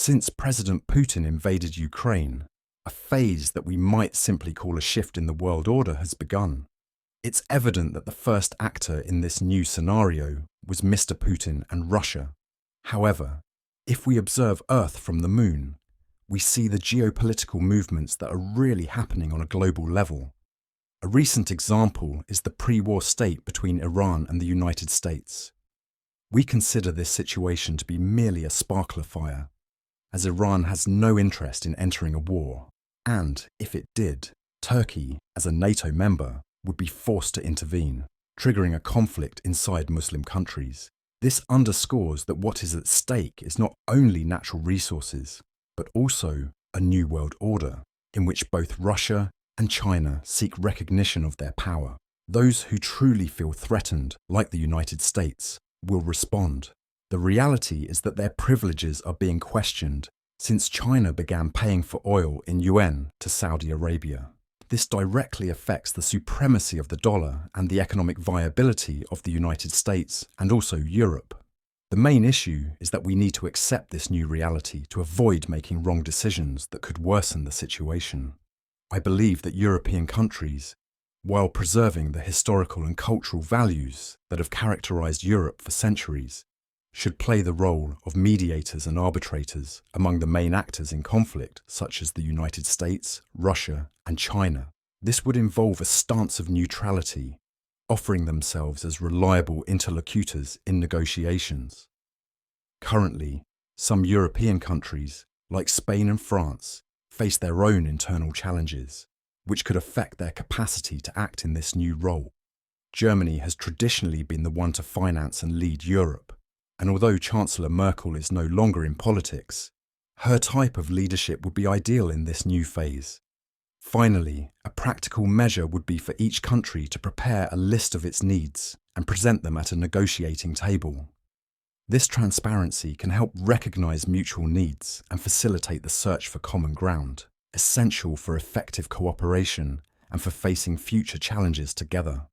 Since President Putin invaded Ukraine, a phase that we might simply call a shift in the world order has begun. It's evident that the first actor in this new scenario was Mr. Putin and Russia. However, if we observe Earth from the moon, we see the geopolitical movements that are really happening on a global level. A recent example is the pre-war state between Iran and the United States. We consider this situation to be merely a sparkler fire, as Iran has no interest in entering a war, and if it did, Turkey, as a NATO member, would be forced to intervene, triggering a conflict inside Muslim countries. This underscores that what is at stake is not only natural resources, but also a new world order, in which both Russia and China seek recognition of their power. Those who truly feel threatened, like the United States, will respond. The reality is that their privileges are being questioned since China began paying for oil in yuan to Saudi Arabia. This directly affects the supremacy of the dollar and the economic viability of the United States and also Europe. The main issue is that we need to accept this new reality to avoid making wrong decisions that could worsen the situation. I believe that European countries, while preserving the historical and cultural values that have characterized Europe for centuries, should play the role of mediators and arbitrators among the main actors in conflict, such as the United States, Russia, and China. This would involve a stance of neutrality, offering themselves as reliable interlocutors in negotiations. Currently, some European countries, like Spain and France, face their own internal challenges, which could affect their capacity to act in this new role. Germany has traditionally been the one to finance and lead Europe, and although Chancellor Merkel is no longer in politics, her type of leadership would be ideal in this new phase. Finally, a practical measure would be for each country to prepare a list of its needs and present them at a negotiating table. This transparency can help recognize mutual needs and facilitate the search for common ground, essential for effective cooperation and for facing future challenges together.